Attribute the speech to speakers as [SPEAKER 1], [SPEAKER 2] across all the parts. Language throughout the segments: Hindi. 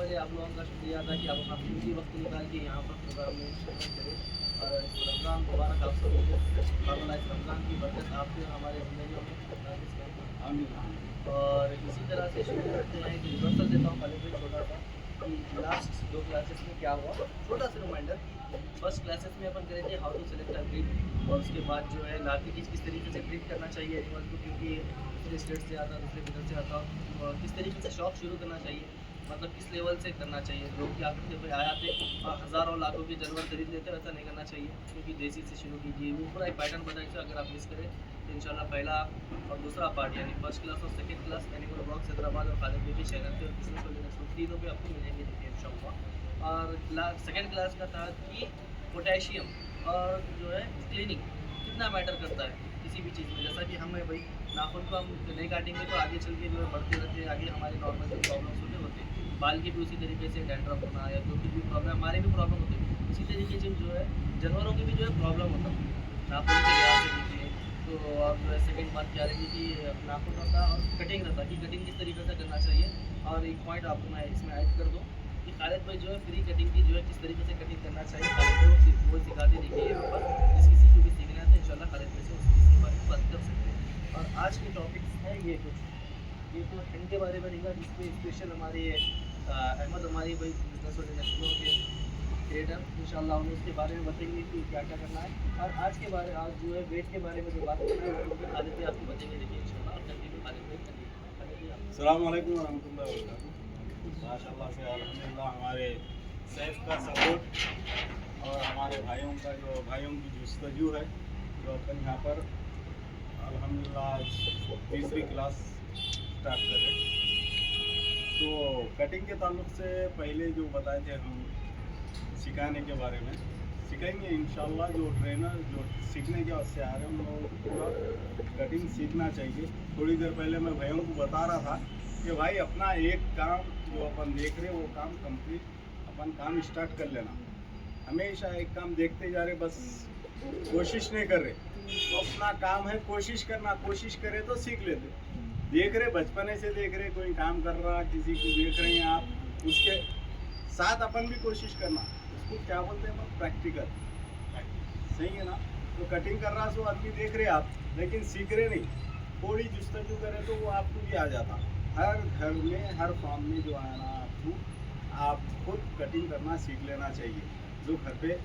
[SPEAKER 1] पहले आप लोगों का शुक्रिया था कि आप अपना कीमती वक्त निकाल के यहाँ पर प्रोग्राम में शिरकत करें और इस रमज़ान मुबारक आप सभी को और इस रमज़ान की बरकत आपके और हमारे ज़िंदगियों में नाज़िल करें। और इसी तरह से शुरू करते हैं कि रिवर्सल देता हूँ पहले भी छोटा सा कि लास्ट 2 क्लासेस में क्या हुआ, छोटा सा रिमाइंडर। फर्स्ट क्लासेस में अपन करे थे how to select a breed और उसके बाद जो है लाती किस तरीके से ट्रीट करना चाहिए एनिमल को, क्योंकि दूसरे स्टेट से आता दूसरे किधर से आता और किस तरीके से शौक शुरू करना चाहिए, मतलब किस लेवल से करना चाहिए। लोग क्या करते भाई आया थे और हज़ारों लाखों के जानवर खरीद लेते, वैसा नहीं करना चाहिए क्योंकि देसी से शुरू कीजिए। वो पूरा एक पैटर्न बताइए, अगर आप मिस करें तो इंशाल्लाह पहला और दूसरा पार्ट यानी फर्स्ट क्लास और second class animal box Hyderabad और खालिद बेबी शहर से और बिजनेस को तीनों पे आपको मिलेंगे देखिए इंशाल्लाह। और सेकंड क्लास का था कि पोटेशियम और जो है क्लीनिंग कितना मैटर करता है किसी भी चीज़ में। जैसा कि हमें भाई नाखून को हम नहीं काटेंगे तो आगे चल के जो है बढ़ते रहते हैं, आगे हमारे नॉर्मल जो प्रॉब्लम्स होते हैं बाल की भी उसी तरीके से डैंड्रफ होना या जो भी प्रॉब्लम हमारे भी प्रॉब्लम होते हैं, उसी तरीके से जो है जानवरों की भी जो है प्रॉब्लम होता है नाखून के लिहाज से लीजिए। तो और जो है सेकेंड बात क्या रहेगी कि नाखून होता और कटिंग रहता कि कटिंग किस तरीके से करना चाहिए। और एक पॉइंट आपको मैं इसमें ऐड कर दूँ कि खालिद भाई जो है फ्री कटिंग की जो है किस तरीके से कटिंग करना चाहिए खालिद भाई वो सिखाते देखिए यहाँ पर। जिस किसी को भी सीखना है तो इंशाल्लाह खालिद भाई से उसके बारे में बात कर सकते हैं। और आज के टॉपिक्स है ये तो हिंद के बारे में रहेगा जिसमें स्पेशल हमारे अहमद हमारी भाई बिजनेस और इंडस्ट्रियों के क्रिएटर इंशाल्लाह हमें उसके बारे में बताएंगे कि क्या क्या करना है। और आज जो है वेट के बारे में जो बात करना है वो खालिद भाई आपको बताएंगे देखिए इंशाल्लाह। और कंटिन्यू खालिद भाई करिए।
[SPEAKER 2] अस्सलाम वालेकुम रहमतुल्लाहि व बरकातुहू। माशाल्लाह से अल्हम्दुलिल्लाह हमारे सैफ का सपोर्ट और हमारे भाइयों की जुस्तजू है जो अपन यहाँ पर अल्हम्दुलिल्लाह आज तीसरी क्लास स्टार्ट कर रहे हैं। तो कटिंग के ताल्लुक से पहले जो बताए थे हम सिखाने के बारे में सिखाएंगे इंशाल्लाह। जो ट्रेनर जो सीखने के वास्ते आ रहे हैं उन लोगों को पूरा कटिंग सीखना चाहिए। थोड़ी देर पहले मैं भाइयों को बता रहा था कि भाई अपना एक काम जो अपन देख रहे वो काम कंप्लीट अपन काम स्टार्ट कर लेना। हमेशा एक काम देखते जा रहे बस कोशिश नहीं कर रहे। तो अपना काम है कोशिश करना, कोशिश करे तो सीख लेते। देख रहे बचपने से देख रहे कोई काम कर रहा किसी को देख रहे हैं आप, उसके साथ अपन भी कोशिश करना। उसको क्या बोलते हैं अपन प्रैक्टिकल, सही है ना। तो कटिंग कर रहा सो आदमी देख रहे आप लेकिन सीख रहे नहीं। थोड़ी जुस्तजू करे तो वो आपको भी आ जाता। हर घर में हर फॉर्म में जो है ना आपको आप खुद कटिंग करना सीख लेना चाहिए। जो घर पे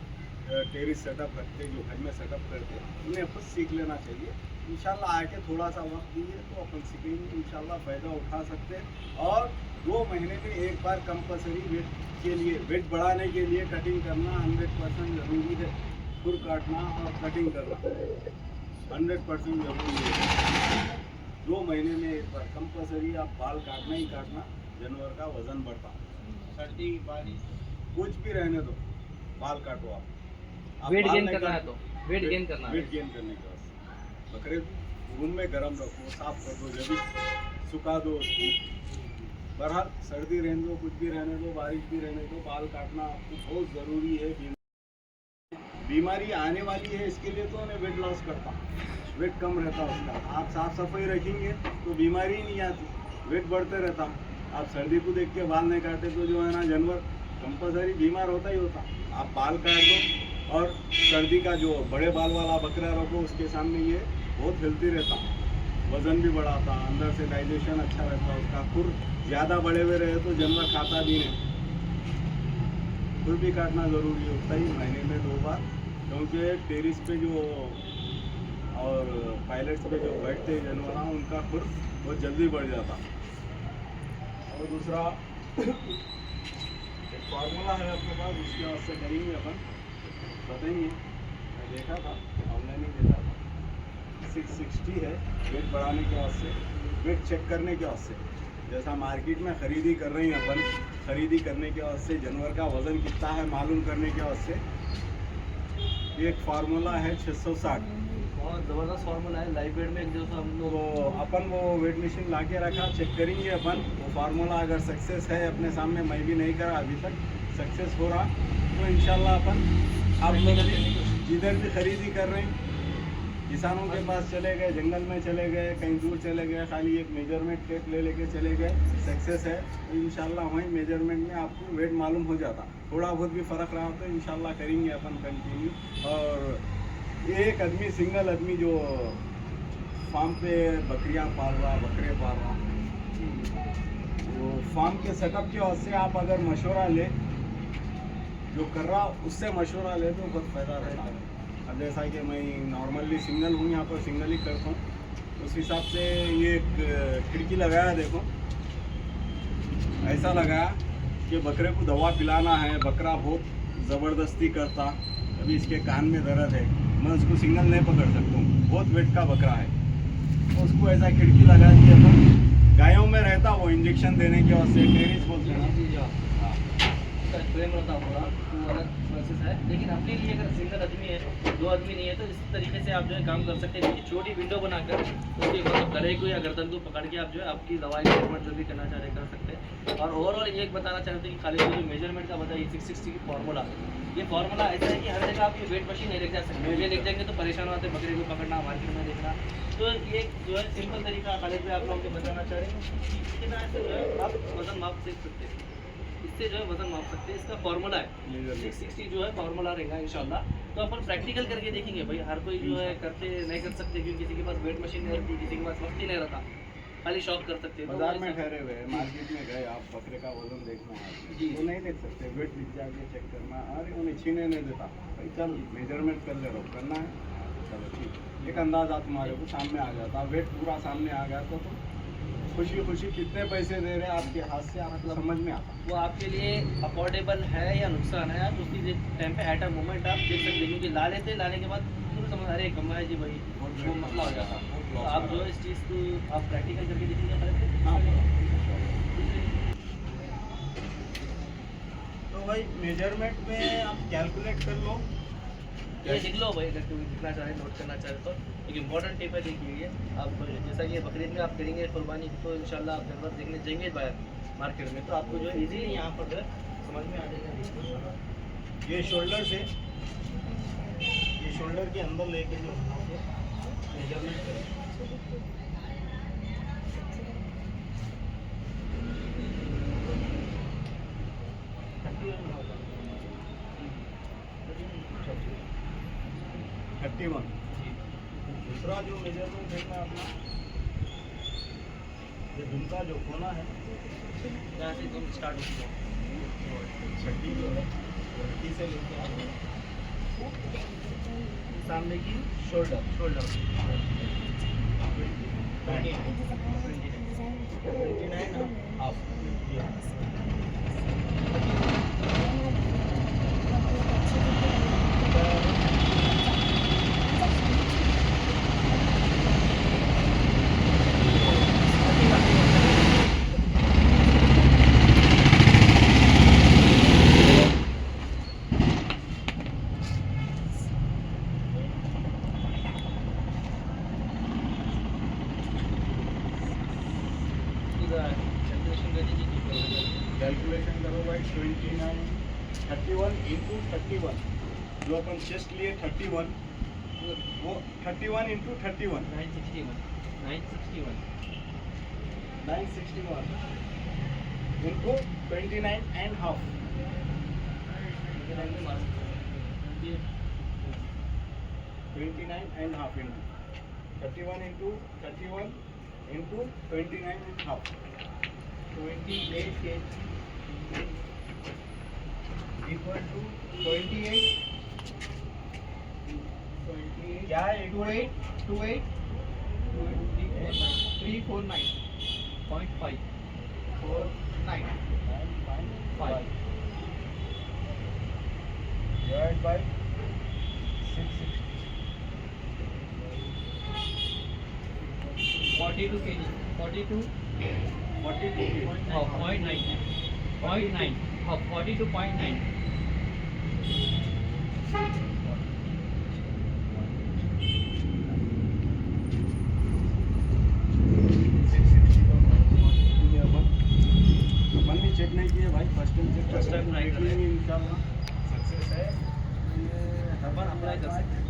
[SPEAKER 2] टेरिस सेटअप रखते जो घर में सेटअप करते उन्हें खुद सीख लेना चाहिए। इंशाल्लाह आके थोड़ा सा वक्त दिए तो अपन सीखेंगे इंशाल्लाह फ़ायदा उठा सकते हैं। और 2 महीने में एक बार कंपलसरी वेट के लिए वेट बढ़ाने के लिए कटिंग करना 100% ज़रूरी है। खुर काटना और कटिंग करना 100% ज़रूरी है। 2 महीने में एक बार कंपलसरी आप बाल काटना ही काटना। जानवर का वज़न बढ़ता, सर्दी बारिश कुछ भी रहने दो बाल काटो आप
[SPEAKER 1] वेट
[SPEAKER 2] बाल
[SPEAKER 1] गेन
[SPEAKER 2] नहीं
[SPEAKER 1] करना है
[SPEAKER 2] काट-
[SPEAKER 1] तो वेट गेन करना है।
[SPEAKER 2] वेट गेन करने के वास्ते बकरे रूम में गर्म रखो, साफ कर दो, जब सुखा दो उसको। बहरहाल सर्दी रहने दो, कुछ भी रहने दो, बारिश भी रहने दो, बाल काटना आपको बहुत ज़रूरी है। बीमारी आने वाली है इसके लिए तो उन्हें वेट लॉस करता, वेट कम रहता उसका। आप साफ सफाई रखेंगे तो बीमारी ही नहीं आती, वेट बढ़ते रहता। आप सर्दी को देख के बाल नहीं काटे तो जो है ना जानवर कंपलसरी बीमार होता ही होता। आप बाल काट दो और सर्दी का जो बड़े बाल वाला बकरा रखो उसके सामने ये बहुत हेल्दी रहता, वज़न भी बढ़ाता, अंदर से डाइजेशन अच्छा रहता उसका। खुर ज़्यादा बड़े हुए रहे तो जानवर खाता भी नहीं। खुर भी काटना ज़रूरी होता ही महीने में 2 बार, क्योंकि टेरिस पे जो और पायलट्स पे जो बैठते हैं जानवर उनका खुर बहुत जल्दी बढ़ जाता। और दूसरा एक फार्मूला है अपने पास, उसके वास्ते करेंगे अपन, बताएंगे। मैं देखा था ऑनलाइन ही देखा था 660 है वेट बढ़ाने के वास्ते, वेट चेक करने के वास्ते। जैसा मार्केट में ख़रीदी कर रहे हैं अपन, ख़रीदी करने के वास्ते जानवर का वज़न कितना है मालूम करने के वास्ते एक फार्मूला है 660।
[SPEAKER 1] बहुत ज़बरदस्त फार्मूला है। लाइव वेट में एक जो हम लोग
[SPEAKER 2] तो अपन वो वेट मशीन ला के रखा, चेक करेंगे अपन। वो फार्मूला अगर सक्सेस है अपने सामने, मैं भी नहीं करा अभी तक, सक्सेस हो रहा तो इंशाल्लाह अपन आप लोग जिधर भी ख़रीदी कर रहे हैं किसानों के पास चले गए, जंगल में चले गए, कहीं दूर चले गए, खाली एक मेजरमेंट टेप ले लेके चले गए, सक्सेस है। तो इंशाल्लाह वहीं मेजरमेंट में आपको वेट मालूम हो जाता। थोड़ा बहुत भी फ़र्क रहा तो इंशाल्लाह करेंगे अपन कंटिन्यू। और एक आदमी, सिंगल आदमी जो फार्म पे बकरियां पाल रहा, बकरे पाल रहा, वो फार्म के सेटअप के वजह से आप अगर मशवरा ले, जो कर रहा उससे मशवरा ले तो बहुत फ़ायदा रहता है। अब जैसा कि मैं नॉर्मली सिंगल हूँ, यहाँ पर सिंगल ही करता हूँ, उस हिसाब से ये एक खिड़की लगाया, देखो ऐसा लगाया कि बकरे को दवा पिलाना है, बकरा बहुत ज़बरदस्ती करता, अभी इसके कान में दर्द है, मैं उसको सिंगल नहीं पकड़ सकता हूँ, बहुत वेट का बकरा है, तो उसको ऐसा खिड़की लगा दी अपन। गायों में रहता वो इंजेक्शन देने के वास्ते टेरिस बोलते हैं ना,
[SPEAKER 1] फ्रेम रहता पूरा, वो अलग प्रोसेस है। लेकिन अपने लिए अगर सिंगल आदमी है, दो आदमी नहीं है, तो इस तरीके से आप जो है काम कर सकते हैं। छोटी विंडो बनाकर उसके मतलब गले को या गर्दन को पकड़ के आप जो है आपकी दवाई ट्रीटमेंट जो भी करना चाह रहे कर सकते हैं। और ओवरऑल ये बताना चाहते हैं कि खाली जो मेजरमेंट का बताइए 660 की फार्मूला, ये फार्मूला ऐसा है कि हर जगह आप ये वेट मशीन नहीं लेके जा सकते। ये लेके जाएंगे तो परेशान होते, बकरे को पकड़ना, मार्केट में देखना। तो ये जो है सिंपल तरीका खाली पे आप लोगों को बताना चाह रहे हैं कि कितना ऐसे जो है आप वजन माप सीख सकते हैं, इससे जो है वजन माप सकते हैं। इसका फार्मूला है 660 जो है फार्मूला रहेगा इंशाल्लाह। तो अपन प्रैक्टिकल करके देखेंगे भाई, हर कोई जो है करते नहीं कर सकते, क्योंकि किसी के पास वेट मशीन नहीं रहती, किसी के पास वक्त ही नहीं रहता, खाली शौक कर सकते हैं।
[SPEAKER 2] बाजार में ठहरे हुए मार्केट में गए, आप बकरे का वजन देखना है
[SPEAKER 1] जी,
[SPEAKER 2] वो नहीं देख सकते, वेट लिख जाके चेक करना, अरे उन्हें छीने नहीं देता भाई, चल मेजरमेंट कर ले रहा हूँ, करना है चलो ठीक, एक अंदाजा तुम्हारे को सामने आ जाता, वेट पूरा सामने आ गया तो खुशी खुशी कितने पैसे दे रहे हैं आपके हाथ से आपको समझ में आता।
[SPEAKER 1] वो आपके लिए अफोर्डेबल है या नुकसान है, आप उसी टाइम पे एट अ मोमेंट आप देख सकते हैं। क्योंकि लाने के बाद पूरा समझ अरे कमा है जी भाई, वो मसला हो जाता। तो आप जो है इस चीज़ को आप प्रैक्टिकल करके देखेंगे।
[SPEAKER 2] हाँ, तो भाई मेजरमेंट में आप कैलकुलेट कर लो,
[SPEAKER 1] ये लिख लो भाई, अगर कोई लिखना चाहे, नोट करना चाहे तो एक इम्पॉर्टेंट टिप है, देखिए ये आप जैसा ये बकरीद में आप करेंगे कुर्बानी, तो इंशाल्लाह आप जानवर देखने जाएंगे बाहर मार्केट में, तो आपको जो है इजीली यहाँ पर जो है समझ में आ जाएगा।
[SPEAKER 2] ये शोल्डर से, ये शोल्डर के अंदर लेके जो मेजरमेंट करें, थर्टी वन। दूसरा जो मेजरमेंट देखना अपना, ये दुमका जो कोना है,
[SPEAKER 1] यहाँ से तुम स्टार्ट होती है,
[SPEAKER 2] छठी जो है छठी से लेके आगे
[SPEAKER 1] सामने की शोल्डर
[SPEAKER 2] 29 हाफ, कैलकुलेशन करो भाई, 29 31 इंटू 31, जो अपन चेस्ट लिए 31, वो 31 into 31 961 into 29 and half, 29 and half into 31 into 31 into 29 and half, 28 kg equal to 28 क्या है 28
[SPEAKER 1] 349.5
[SPEAKER 2] divided by 660,
[SPEAKER 1] 42 kg 42 0.9 42.9
[SPEAKER 2] अपन भी चेक नहीं किए भाई, first time check,
[SPEAKER 1] First time नहीं कर रहे।
[SPEAKER 2] इंशाल्लाह सक्सेस है,
[SPEAKER 1] अपन अप्लाई कर सकते हैं।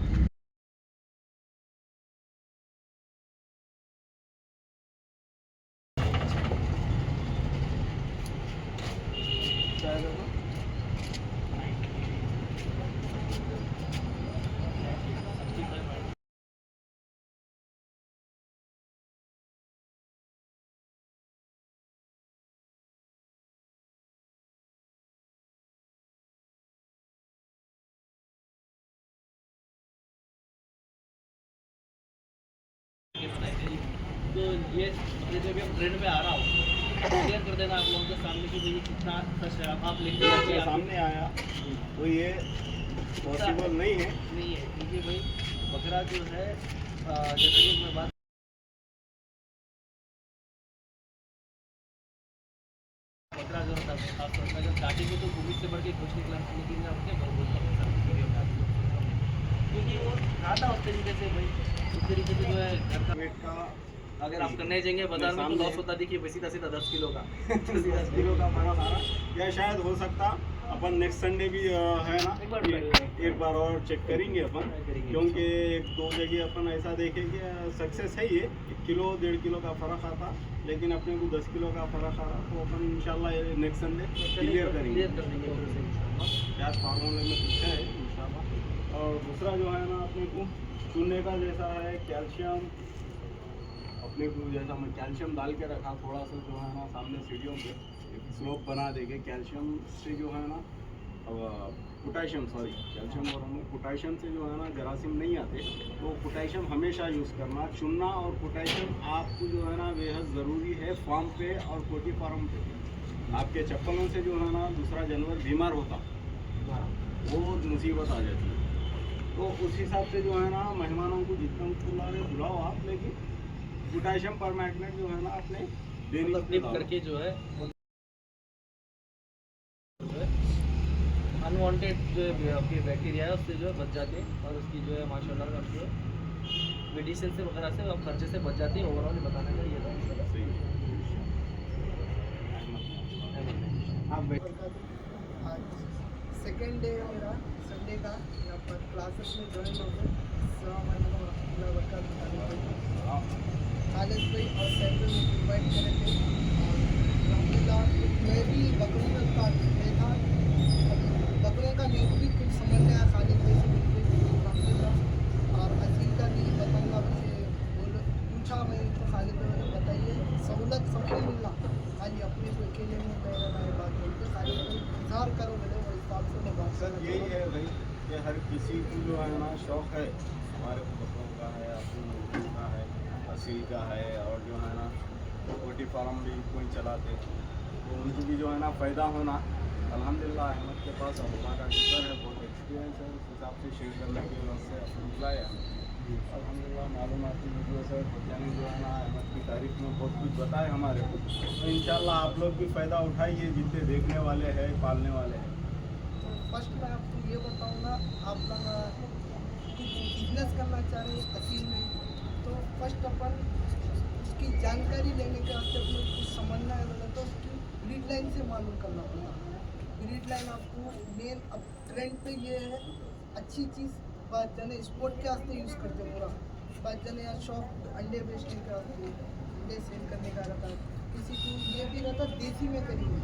[SPEAKER 1] तो ये जो भी हम ट्रेंड में आ रहा हूँ शेयर कर देना आप लोगों के सामने कि भाई ये कितना सच है। आप लिख
[SPEAKER 2] आपके
[SPEAKER 1] दीजिए
[SPEAKER 2] सामने आया तो ये पॉसिबल नहीं है।
[SPEAKER 1] नहीं है क्योंकि भाई बकरा जो है जैसे कि मैं बात बकरा जो होता है खासतौर पर जब स्टार्टिंग में तो भूमि से बढ़ के कुछ निकला लेकिन मैं अपने बोलता हूँ वीडियो में आप लोग क्योंकि वो खाता उस तरीके से भाई उस तरीके से जो है घर का
[SPEAKER 2] वेट का
[SPEAKER 1] अगर आप करने जाएंगे बाजार में तो लॉस होता देखिए सीधा सीधा 10 किलो का
[SPEAKER 2] 10 किलो का फर्क आ रहा, या शायद हो सकता अपन नेक्स्ट संडे भी है ना एक बार और चेक करेंगे अपन, क्योंकि एक दो जगह अपन ऐसा देखेंगे सक्सेस है ये 1 किलो 1.5 किलो का फ़र्क आता, लेकिन अपने को 10 किलो का फ़र्क आ रहा, तो अपन इंशाल्लाह नेक्स्ट संडे क्लियर करेंगे। शायद फार्मूले में पूछा है इंशाल्लाह। और दूसरा जो है ना अपने को चूने का जैसा है कैल्शियम, अपने को जैसा मैं कैल्शियम डाल के रखा थोड़ा सा जो है ना सामने सीढ़ियों पे एक स्लोप बना देंगे कैल्शियम से जो है ना पोटेशियम कैल्शियम और हम पोटेशियम से जो है ना जरासीम नहीं आते, तो पोटेशियम हमेशा यूज़ करना। चुनना और पोटेशियम आपको जो है ना बेहद ज़रूरी है फार्म पे और पोल्ट्री फार्म पे। आपके चप्पलों से जो है ना दूसरा जानवर बीमार होता, वो मुसीबत आ जाती है। तो उस हिसाब से जो है ना मेहमानों को जितना बुला रहे बुलाओ आप, लेकिन पोटेशियम पर मैग्नेट जो है ना अपने
[SPEAKER 1] क्लिप करके जो है अनवांटेड जो है आपकी बैक्टीरिया है उससे जो है बच जाते हैं और उसकी जो है माशाल्लाह का जो है मेडिसिन से वगैरह से और खर्चे से बच जाती है। ओवरऑल बताने का ये था।
[SPEAKER 3] सेकेंड डे है मेरा संडे का, यहाँ पर क्लासेस में ज्वाइन हो गए। खालिद भाई और सैफुल ने इन्वाइट करे थे और अल्हम्दुलिल्लाह मैं भी बकरों में था, बकरों का नेम भी कुछ समझ में आया खालिद भाई से मिलकर अल्हम्दुलिल्लाह। और अजील का भी बताऊँगा, मुझे पूछा मैं तो खालिद भाई ने बताइए सहूलत सबको मिलना, खाली अपने को अकेले में पैरा है बात बोलते खालिद भाई इंतजार करो बोले वो हिसाब से मैं बात
[SPEAKER 2] सर यही है भाई कि हर किसी को जो है ना शौक़ है, हमारे बकरों का है, अपनी मुर्गी का है, असील का है, और जो है ना पोल्ट्री फार्म भी कोई चलाते, तो उनको भी जो है ना फ़ायदा होना। अल्हम्दुलिल्लाह अहमद के पास हमारा टीचर है, बहुत एक्सपीरियंस है, उस हिसाब से शेयर करने के वास्ते अपन बुलाया। अल्हम्दुलिल्लाह मालूमाती वीडियो से यानी जो है ना अहमद की तारीफ में बहुत कुछ बताए हमारे को, तो इंशाल्लाह आप लोग भी फ़ायदा उठाइए जितने देखने वाले हैं पालने वाले हैं।
[SPEAKER 3] तो फर्स्ट मैं आपको ये बताऊँगा, आप लोग बिजनेस करना चाह रहे हैं असील में, तो फर्स्ट अपन उसकी जानकारी लेने के वास्ते अपने कुछ समझना है बोले तो उसकी ब्रीड लाइन से मालूम करना पड़ेगा। ब्रीड लाइन आपको मेन अब ट्रेंड पे ये है अच्छी चीज़, बात जने स्पोर्ट के वास्ते यूज़ करते पूरा, बात जने या शॉप अंडे बेचने के वास्ते अंडे सेल करने का रहता है, किसी को ये भी रहता देसी में करेंगे।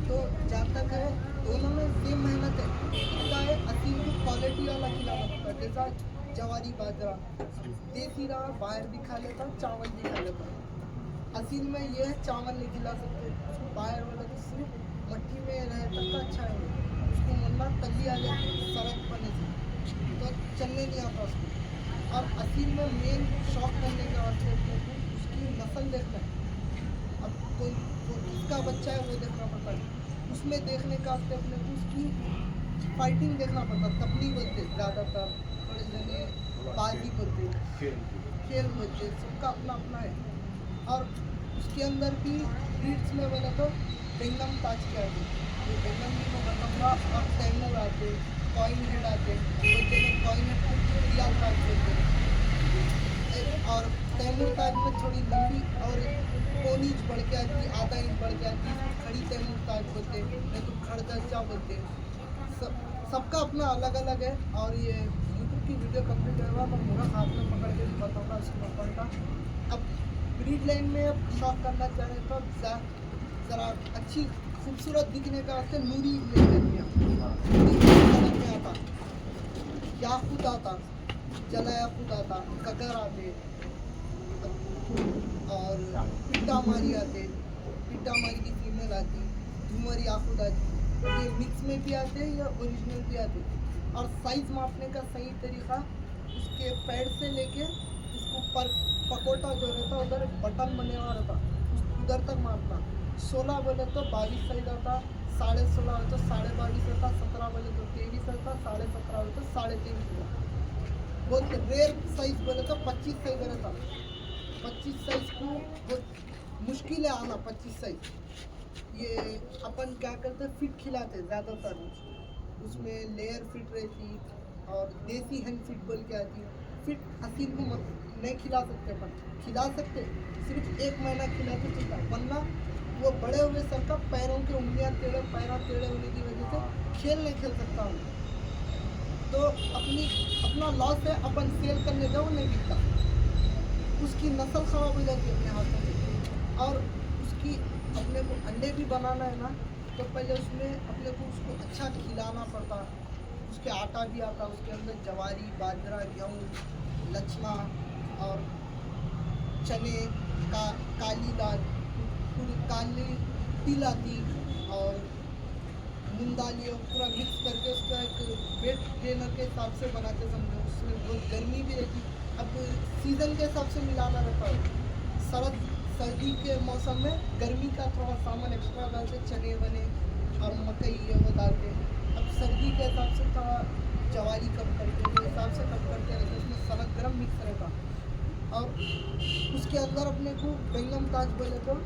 [SPEAKER 3] तो जहाँ तक है दोनों में सेम मेहनत है, इतना है असील को क्वालिटी वाला खिलाना पड़ता है, जैसा जवारी बाजरा देसी रहा बाहर भी खा लेता, चावल भी खा लेता। असील में ये है चावल नहीं खिला सकते उसको, बाहर वाला तो सिर्फ मट्टी में रहे तक का अच्छा है, उसको मुन्ना तली आ जाती है सड़क पने से, तो चलने नहीं आता उसको। और असील में मेन शौक करने के वास्ते उसकी नस्ल देखना है, अब कोई तो किसका बच्चा है वो देखना पड़ता है, उसमें देखने का वास्ते अपने को उसकी फाइटिंग देखना पड़ता है, तबली बोलते ज़्यादातर, थोड़े जने बाजी बोलते, खेल बोलते, सबका अपना अपना है। और उसके अंदर भी ब्रीड्स में बोला तो बेंगम ताज के आते, ये बेंगम भी मैं बताऊँगा, और तैमूर आते, कॉइन हेड आते, बोलते हैं कॉइन हेड को रियाल ताज बोलते हैं, और तैमूर ताज में थोड़ी लंबी और पोनीज बढ़ के आती, आधा इंच बढ़ के आती, खड़ी तैमूर ताज बोलते हैं, नहीं तो खड़दर्जा बोलते हैं। सबका अपना अलग अलग है। और ये यूट्यूब की वीडियो कंप्लीट होगा मैं पूरा हाथ में पकड़ के बताऊँगा उसको पकड़ना। अब ब्रीड लाइन में अब शौक करना चाह रहे तो ज़रा अच्छी खूबसूरत दिखने का वास्ते नूरी ले लेते में आता, याकूत आता, जला याकूत आता, ककर आते और पिट्टा मारी आते, पिट्टा मारी की फीमेल आती, झूमर याकूत आती, ये मिक्स में भी आते हैं या ओरिजिनल भी आते हैं। और साइज़ मापने का सही तरीका उसके पैड से लेके उसको ऊपर पकोटा जो रहता उधर एक बटन बने हुआ रहता, उधर तक मारना। 16 बोले तो 22 साइज आता, 16.5 हो तो 22.5 होता, 17 बोले तो 23 होता, 17.5 हो तो 23.5 होता। बहुत रेयर साइज बोले तो 25 साइज रहता। 25 साइज को बहुत मुश्किल है आना। 25 साइज ये अपन क्या करते फिट खिलाते ज़्यादातर, उसमें लेयर फिट रहती और देसी हैंड फिट बोल के आती है। फिट असील को नहीं खिला सकते, अपन खिला सकते सिर्फ 1 महीना खिलाते चलता, वरना वो बड़े हुए सर का पैरों की उंगलियां टेढ़े, पैरा टेढ़े होने की वजह से खेल नहीं खेल सकता हूँ। तो अपना लॉस है, अपन सेल करने जाओ नहीं बिकता, उसकी नस्ल खराब हो जाती है अपने हाथों से। और उसकी अपने को अंडे भी बनाना है ना, तो पहले उसमें अपने को उसको अच्छा खिलाना पड़ता। उसके आटा भी आता, उसके अंदर जवारी, बाजरा, गेहूँ, लचना और चने का काली दाल, पूरी काली तिल आती और मूंग दाल, ये पूरा मिक्स करके उसका एक वेट गेनर के हिसाब से बनाते समझो। उसमें बहुत गर्मी भी रहती, अब सीज़न के हिसाब से मिलाना रहता है। सर्दी के मौसम में गर्मी का थोड़ा सामान एक्स्ट्रा डालते, चने बने और मकई ये वो डालते। अब सर्दी के हिसाब से थोड़ा जवारी कम करते, वो हिसाब से कम करते रहते, उसमें सड़क गर्म मिक्स रहता। और उसके अंदर अपने को बैंगन ताज बोले तो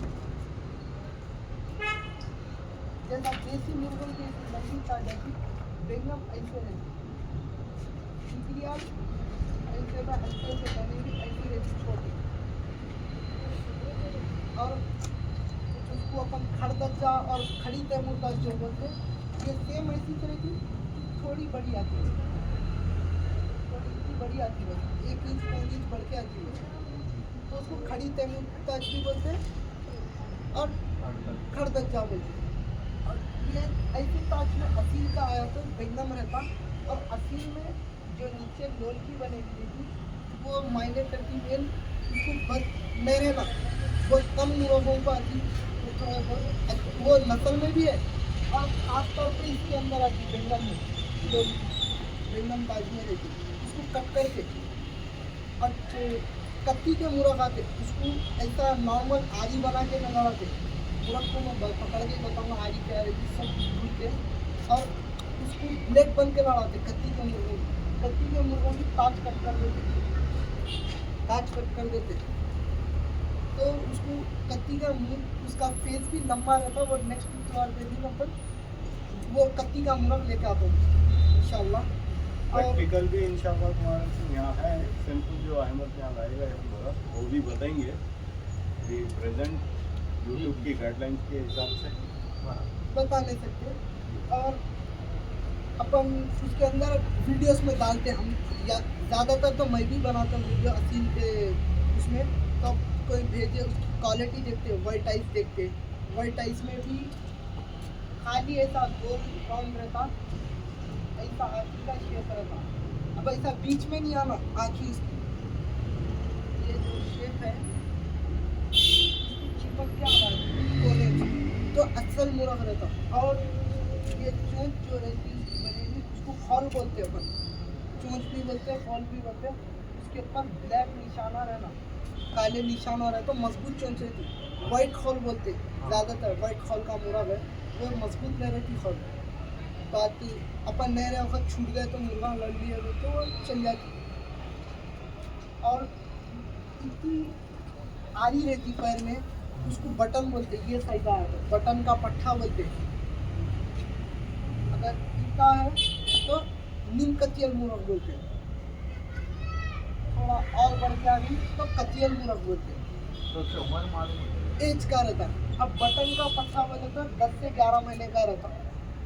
[SPEAKER 3] जैसा देसी मुर्गों की लंबी ताज जाती, बैंगन ऐसे रहती, चिकरियाल ऐसे में हल्के से बनेगी, ऐसी रहती छोटी। और उसको अपन खड़दज्जा और खड़ी तैमूर ताज जो बोलते, ये सेम ऐसी तरह की थोड़ी बड़ी आती है, थोड़ी इतनी बड़ी आती है, 1 इंच 5 इंच बढ़ के आती है, तो उसको खड़ी तैमूर ताज भी बोलते हैं और खड़दज्जा बोलते हैं। और ये ऐसी ताज में असील का आया तो बैंगन रहता, और असील में जो नीचे लोल की बनेगी थी वो मायने करती मेल, उसको बस नहीं रहना, वो कम लोगों को आती, तो थोड़ा बहुत वो नस्ल में भी है और खासतौर पर इसके अंदर आती बैंगन में, जो बैंगन ताज में रहती, उसको कट करके और कत्ती के मुर्ग आते, उसको ऐसा नॉर्मल आरी बना के लगाते। मुर्ग को मैं पकड़ के बताऊँगा आरी क्या रहती, सब भूल के, और उसको ब्लेड बन के लड़ाते कत्ती के मुर्गों की ताज कट कर देते, तो उसको कत्ती का मुर्ग, उसका फेस भी लंबा रहता, वो नेक्स्ट इतवार पे भी अपन वो कत्ती का मुर्ग लेके आता हूँ इंशाल्लाह।
[SPEAKER 2] प्रैक्टिकल भी इंशाल्लाह तुम्हारे यहाँ है, सिंपल जो अहमद यहाँ लाएगा वो भी बताएंगे कि प्रेजेंट यूट्यूब की गाइडलाइंस के हिसाब से
[SPEAKER 3] बता नहीं सकते। और अपन उसके अंदर वीडियोस में डालते हम, या ज़्यादातर तो मैं भी बनाता हूँ वीडियो असील के उसमें, तो कोई भेजे उसकी क्वालिटी देखते, वाइट आइस देखते, वाइट आइस में भी खाली ऐसा गोल राउंड रहता, ऐसा आँखी का शेप रहता, अब ऐसा बीच में नहीं आना आँखी उसकी, ये जो शेप है चिपक के आना कोने में, तो असल मुर्ग रहता। और ये चोंच जो रहती है उसकी बनेगी, उसको खौल बोलते हैं अपन, चोंच भी बोलते हैं, खौल भी बोलते हैं। उसके ऊपर ब्लैक निशाना रहना, काले निशाना रहता, मजबूत चोंच रहती, वाइट खौल बोलते हैं ज़्यादातर, वाइट खौल का मुर्ग है वो मजबूत नहीं रहती खौल। बाकी अपन नए रहे वक्त छूट गए तो मुर्गा लड़ लिया तो वो चल जाती। और इतनी आरी रहती पैर में, उसको बटन बोलते, ये साइड का है बटन का पट्ठा बोलते। अगर इनका है तो नीम कतियल मुर्ग बोलते हैं, थोड़ा और बढ़ के आगे तो कतियल मुर्ग बोलते हैं।
[SPEAKER 1] तो उम्र मालूम
[SPEAKER 3] एज का रहता। अब बटन का पट्ठा बोले तो 10 से 11 महीने का रहता,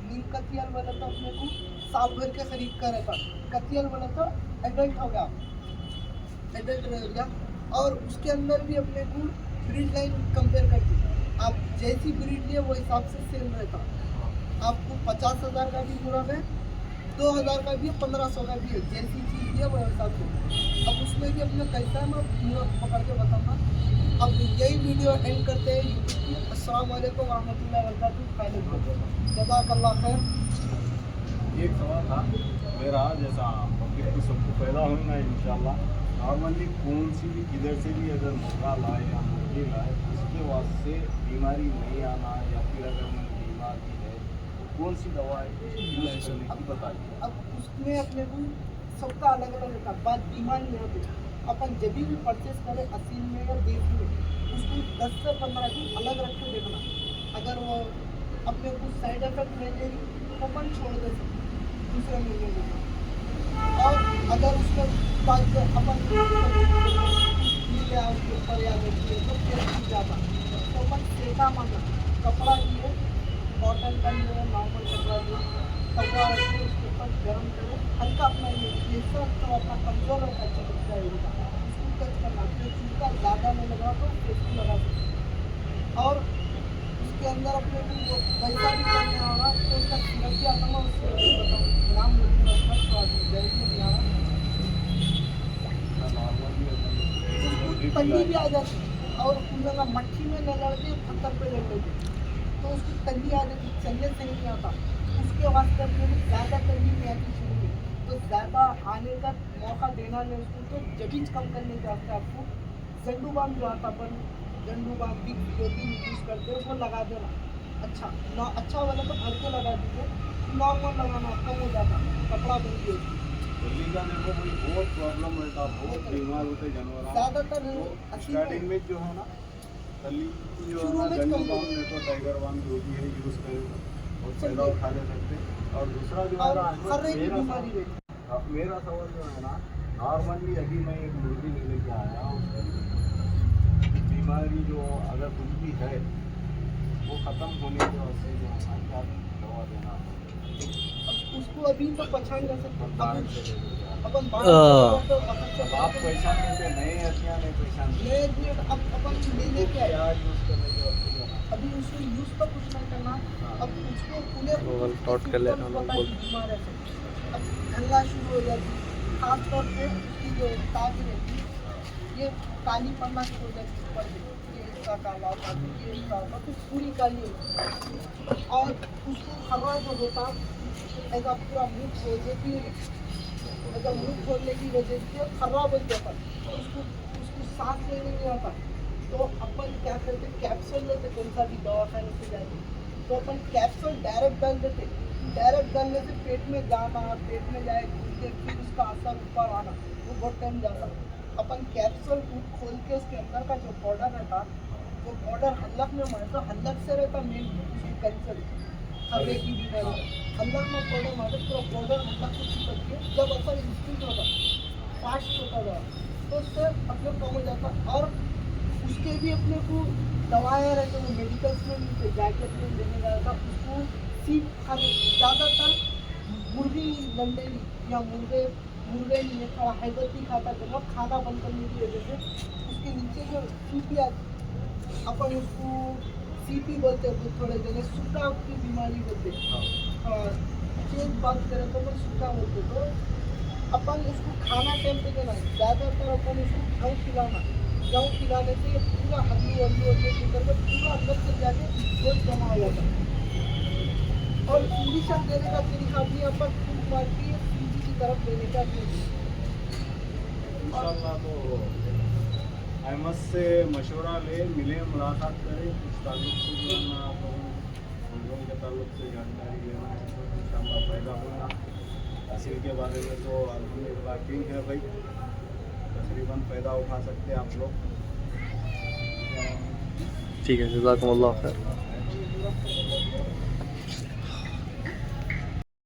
[SPEAKER 3] नीम कतियल बोले तो अपने को साल भर के करीब का रहता, कतियल बोले तो एडल्ट हो गया, एडल्ट रह गया। और उसके अंदर भी अपने को ब्रीड लाइन कंपेयर करती, आप जैसी ब्रीड लिए वो हिसाब से सेल रहता। आपको 50,000 का भी मुर्ग है, 2,000 का भी है, 1500 का भी है, जैसी चीज़ है वो हिसाब से। अब उसमें भी अपने कैसा है मैं मुर्ग पकड़ के बताऊँगा। अब यही वीडियो एंड करते हैं यूट्यूब की। अस्सलाम वालेकुम रहमतुल्लाहि व बरकातुहू। जज़ाकल्लाह खैर।
[SPEAKER 2] एक सवाल था मेरा, जैसा पब्लिक को सबको पैदा होना है इंशाल्लाह, नॉर्मली कौन सी भी किधर से भी अगर मुर्गा लाए या मुर्गी लाए उसके वास्ते बीमारी नहीं आना या फिर अगर मैं बीमार भी है तो कौन सी दवा यूज़ करने की बताइए।
[SPEAKER 3] अब उसमें अपने को सबका अलग अलग होता है। बात बीमारी नहीं होती। अपन जब भी परचेस करें असील में या देसी में उसको 10 से 15 दिन अलग रख के देखना। अगर वो अपने कुछ साइड इफेक्ट नहीं देगी तो अपन छोड़ दे सकते दूसरे महीने में। और अगर उसमें बाद अपन या उसके ऊपर या देखिए तो फिर जाता तो अपन सेका मांगा कपड़ा लिए कॉटन का लिए नॉर्मल कपड़ा लिए कपड़ा रखिए उसके ऊपर गर्म करो हल्का अपना ये सब तो अपना कमजोर होता है चमकता है उसको टच करना जो चूका ज़्यादा नहीं लगा तो उसको लगा सकते। और उसके अंदर अपने को पैसा भी करने आ रहा तो उसका सिरप भी आता मैं उससे बताऊँ नाम बोलूँगा उसका स्वाद जैसे नहीं आ रहा तली भी आ जाती और उनमें ना मट्टी में न लड़के पत्थर पे लड़ लेते तो उसकी तली आ जाती चलने से नहीं आता। उसके वास्ते अपने को ज़्यादा तली नहीं आती शुरू में तो ज़्यादा आने का मौका देना नहीं उसको तो जबीज कम करने के वास्ते आपको जंडू बाम जो आता अपन जंडू बाम भी 2-3 यूज़ करते हैं वो लगा देना। अच्छा वाला तो भर के लगा दीजिए नॉर्मल लगाना कम हो जाता कपड़ा बन गया।
[SPEAKER 2] दिल्ली का मेरे को कोई बहुत प्रॉब्लम रहता बहुत बीमार होते जानवर
[SPEAKER 3] ज़्यादातर
[SPEAKER 2] तो स्टार्टिंग में जो है ना तली जो है ना
[SPEAKER 3] शुरू में
[SPEAKER 2] जंगल
[SPEAKER 3] कम
[SPEAKER 2] बाम में तो टाइगर बाम जो भी है यूज़ करें और फायदा उठा ले सकते। और दूसरा जो है
[SPEAKER 3] और
[SPEAKER 2] ना
[SPEAKER 3] हर एक
[SPEAKER 2] मेरा
[SPEAKER 3] बीमारी रहती
[SPEAKER 2] मेरा सवाल जो है ना नॉर्मली अभी मैं एक मुर्गी लेने के आया उसकी बीमारी जो अगर कुछ भी है वो ख़त्म होने के वास्ते जो है ना क्या दवा देना
[SPEAKER 3] उसको अभी तो पहचान कर सकते
[SPEAKER 2] बाहर से ले लो।
[SPEAKER 3] अपन
[SPEAKER 2] आप पहचान लेते नए हथियार नहीं पहचान
[SPEAKER 3] अब अपन ले लेके आए
[SPEAKER 2] क्या यूज़ करने के वास्ते जो है ना
[SPEAKER 3] अभी उसको यूज़ तो कुछ नहीं करना। अब उसको पूरे
[SPEAKER 4] टॉट कर लेना ना बोल
[SPEAKER 3] बीमार है अब ठंडा शुरू हो जाती खास तौर पे उसकी जो ताज रहती ये काली पन्ना शुरू हो जाती ऊपर से ये इसका काला होता ये इसका होता तो पूरी काली होती और उसको हवा जो होता ऐसा पूरा मुँह खोल देती है ऐसा मुँह खोलने की वजह से खराब हो जाता उसको सांस लेने नहीं आता तो अपन क्या करते कैप्सूल लेते कौन सा भी दवाखाने से जाते तो अपन कैप्सूल डायरेक्ट डाल देते डायरेक्ट डालने से पेट में जाना पेट में जाए फिर उसका असर ऊपर आना वो बहुत टाइम जाता। अपन कैप्सूल खोल के उसके अंदर का जो पाउडर रहता वो पाउडर हल्लक में मारे तो हल्लक से रहता मेन उसकी कैंसर हल्के की बीमारी हल्लक में पाउडर मारे तो पाउडर हल्लक को चिपक के जब असर इंस्टेंट होता फास्ट होता था तो उससे अपने कम हो जाता। और उसके भी अपने को दवाएँ रहते वो मेडिकल्स में मिलते जैकेट में देने जाता था उसको सीप खाते ज़्यादातर मुर्गी लंडेली या मुर्गे नहीं थोड़ा हैदती खाता था बहुत खाना बंद करने की वजह से उसके नीचे जो सीपी आती अपन उसको सीपी बोलते हैं तो थोड़े जगह सूखा की बीमारी बोलते हैं चेंज बात करें तो वो सूखा बोलते तो अपन उसको खाना टाइम पे देना ज़्यादातर अपन उसको गेहूँ खिलाने से पूरा हल्लू करके पूरा अंदर से जाके गोश्त जमा हो जाता और इंजेक्शन देने का तरीका भी अपन फूक मार के सीधी की तरफ देने का
[SPEAKER 2] इंशाल्लाह तो अहमद से मशवरा ले मिले मुलाकात करें इस ताल्लुक से जो है ना आप लोगों के ताल्लुक से जानकारी लेना है तो इंशाल्लाह फ़ायदा होगा। असील के बारे में तो अल्हम्दुलिल्लाह ठीक है भाई तकरीबन फ़ायदा उठा सकते हैं आप लोग।
[SPEAKER 4] ठीक है जज़ाकुमुल्लाह खैर।